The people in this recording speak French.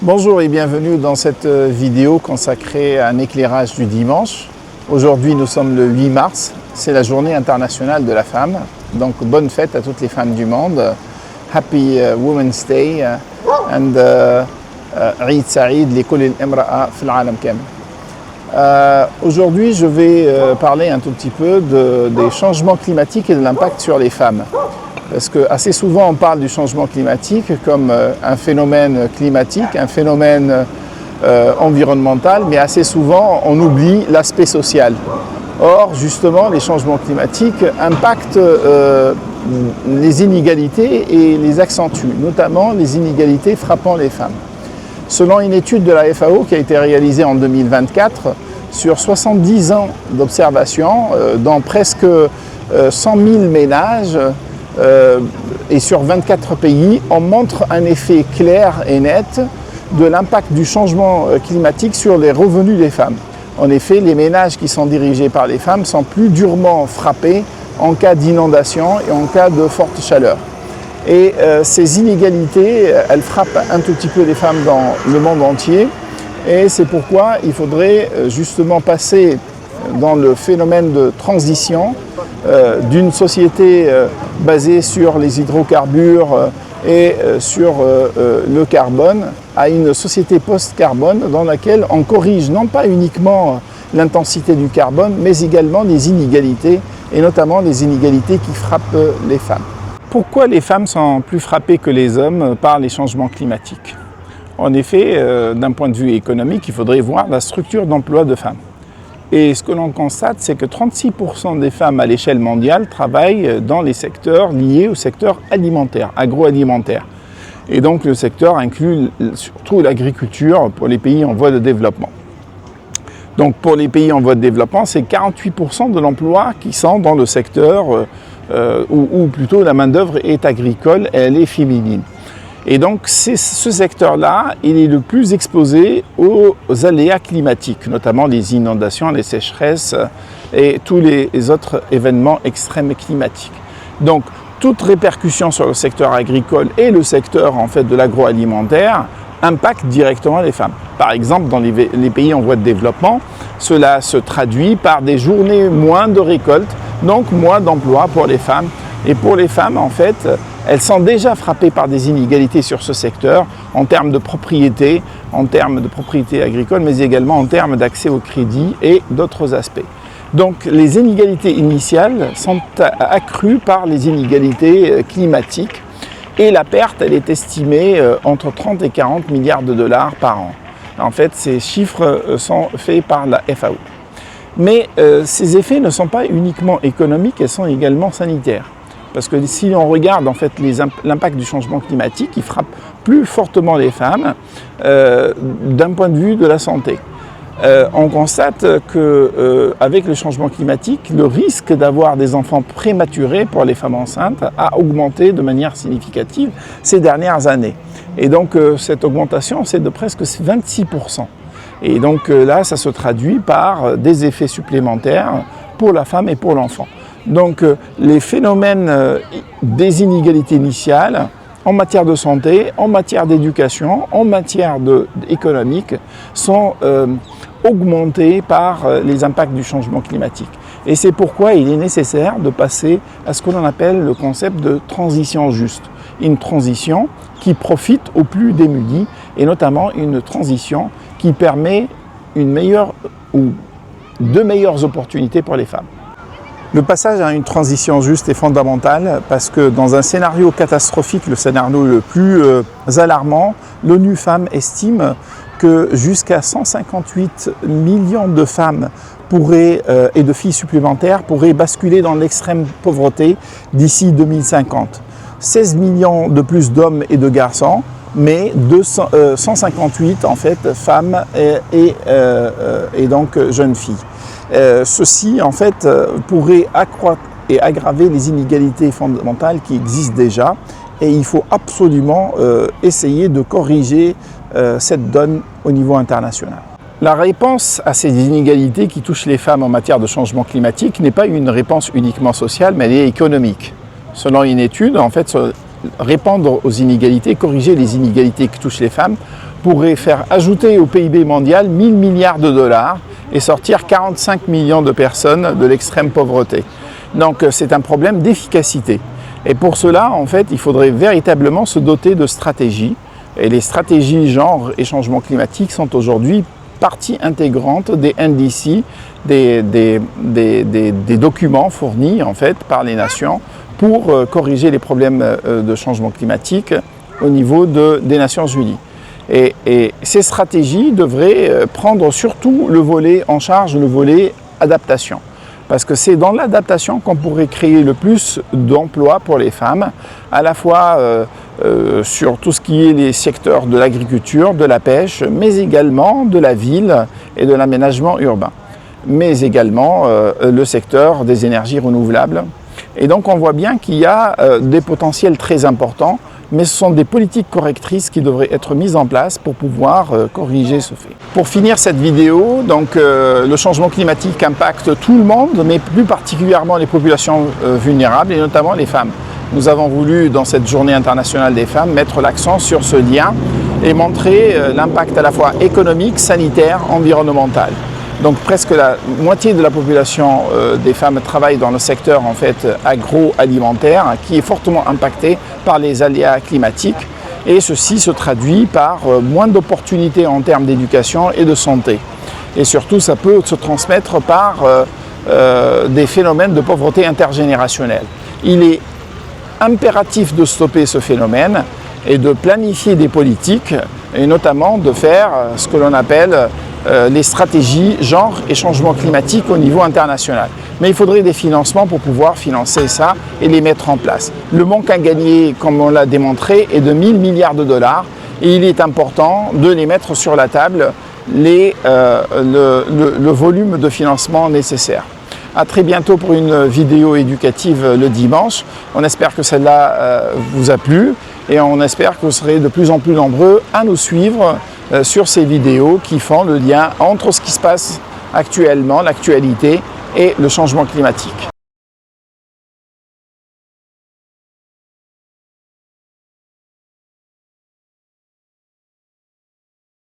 Bonjour et bienvenue dans cette vidéo consacrée à un éclairage du dimanche. Aujourd'hui nous sommes le 8 mars, c'est la journée internationale de la femme. Donc bonne fête à toutes les femmes du monde. Happy Women's Day and Eid Saïd li kulli al-imra'a fil 'alam kamil. Aujourd'hui je vais parler un tout petit peu des changements climatiques et de l'impact sur les femmes. Parce que assez souvent on parle du changement climatique comme un phénomène climatique, un phénomène environnemental, mais assez souvent on oublie l'aspect social. Or justement les changements climatiques impactent les inégalités et les accentuent, notamment les inégalités frappant les femmes. Selon une étude de la FAO qui a été réalisée en 2024, sur 70 ans d'observation, dans presque 100 000 ménages, et sur 24 pays, on montre un effet clair et net de l'impact du changement climatique sur les revenus des femmes. En effet, les ménages qui sont dirigés par les femmes sont plus durement frappés en cas d'inondation et en cas de forte chaleur. Et ces inégalités, elles frappent un tout petit peu les femmes dans le monde entier. Et c'est pourquoi il faudrait justement passer dans le phénomène de transition d'une société basée sur les hydrocarbures et sur le carbone à une société post-carbone dans laquelle on corrige non pas uniquement l'intensité du carbone mais également les inégalités et notamment les inégalités qui frappent les femmes. Pourquoi les femmes sont plus frappées que les hommes par les changements climatiques? En effet, d'un point de vue économique, il faudrait voir la structure d'emploi de femmes. Et ce que l'on constate, c'est que 36% des femmes à l'échelle mondiale travaillent dans les secteurs liés au secteur alimentaire, agroalimentaire. Et donc le secteur inclut surtout l'agriculture pour les pays en voie de développement. Donc pour les pays en voie de développement, c'est 48% de l'emploi qui sont dans le secteur où plutôt la main-d'œuvre est agricole et elle est féminine. Et donc ce secteur-là, il est le plus exposé aux aléas climatiques, notamment les inondations, les sécheresses et tous les autres événements extrêmes climatiques. Donc toute répercussion sur le secteur agricole et le secteur en fait de l'agroalimentaire impacte directement les femmes. Par exemple, dans les pays en voie de développement, cela se traduit par des journées moins de récolte, donc moins d'emplois pour les femmes. Et pour les femmes, en fait, elles sont déjà frappées par des inégalités sur ce secteur en termes de propriété agricole, mais également en termes d'accès au crédit et d'autres aspects. Donc les inégalités initiales sont accrues par les inégalités climatiques et la perte, elle est estimée entre 30 et 40 milliards de dollars par an. En fait, ces chiffres sont faits par la FAO. Mais ces effets ne sont pas uniquement économiques, ils sont également sanitaires. Parce que si on regarde en fait l'impact du changement climatique, il frappe plus fortement les femmes d'un point de vue de la santé. On constate qu'avec le changement climatique, le risque d'avoir des enfants prématurés pour les femmes enceintes a augmenté de manière significative ces dernières années. Et donc cette augmentation, c'est de presque 26%. Et donc là, ça se traduit par des effets supplémentaires pour la femme et pour l'enfant. Donc les phénomènes des inégalités initiales en matière de santé, en matière d'éducation, en matière économique sont augmentés par les impacts du changement climatique. Et c'est pourquoi il est nécessaire de passer à ce que l'on appelle le concept de transition juste. Une transition qui profite aux plus démunis et notamment une transition qui permet une meilleure ou de meilleures opportunités pour les femmes. Le passage à une transition juste est fondamental parce que dans un scénario catastrophique, le scénario le plus alarmant, l'ONU Femmes estime que jusqu'à 158 millions de femmes et de filles supplémentaires pourraient basculer dans l'extrême pauvreté d'ici 2050. 16 millions de plus d'hommes et de garçons, mais 158 en fait femmes et donc jeunes filles. Ceci en fait pourrait accroître et aggraver les inégalités fondamentales qui existent déjà et il faut absolument essayer de corriger cette donne au niveau international. La réponse à ces inégalités qui touchent les femmes en matière de changement climatique n'est pas une réponse uniquement sociale mais elle est économique. Selon une étude, en fait, répondre aux inégalités, corriger les inégalités qui touchent les femmes pourrait faire ajouter au PIB mondial 1000 milliards de dollars et sortir 45 millions de personnes de l'extrême pauvreté. Donc c'est un problème d'efficacité. Et pour cela, en fait, il faudrait véritablement se doter de stratégies. Et les stratégies genre et changement climatique sont aujourd'hui partie intégrante des NDC, des documents fournis en fait par les nations pour corriger les problèmes de changement climatique au niveau des Nations Unies. Et ces stratégies devraient prendre surtout le volet en charge, le volet adaptation. Parce que c'est dans l'adaptation qu'on pourrait créer le plus d'emplois pour les femmes, à la fois sur tout ce qui est les secteurs de l'agriculture, de la pêche, mais également de la ville et de l'aménagement urbain, mais également le secteur des énergies renouvelables. Et donc on voit bien qu'il y a des potentiels très importants, mais ce sont des politiques correctrices qui devraient être mises en place pour pouvoir corriger ce fait. Pour finir cette vidéo, donc, le changement climatique impacte tout le monde, mais plus particulièrement les populations vulnérables et notamment les femmes. Nous avons voulu, dans cette journée internationale des femmes, mettre l'accent sur ce lien et montrer l'impact à la fois économique, sanitaire, environnemental. Donc presque la moitié de la population des femmes travaille dans le secteur en fait, agroalimentaire qui est fortement impacté par les aléas climatiques et ceci se traduit par moins d'opportunités en termes d'éducation et de santé. Et surtout ça peut se transmettre par des phénomènes de pauvreté intergénérationnelle. Il est impératif de stopper ce phénomène et de planifier des politiques et notamment de faire ce que l'on appelle les stratégies genre et changement climatique au niveau international. Mais il faudrait des financements pour pouvoir financer ça et les mettre en place. Le manque à gagner, comme on l'a démontré, est de 1000 milliards de dollars et il est important de les mettre sur la table, le volume de financement nécessaire. À très bientôt pour une vidéo éducative le dimanche. On espère que celle-là vous a plu et on espère que vous serez de plus en plus nombreux à nous suivre sur ces vidéos qui font le lien entre ce qui se passe actuellement, l'actualité et le changement climatique.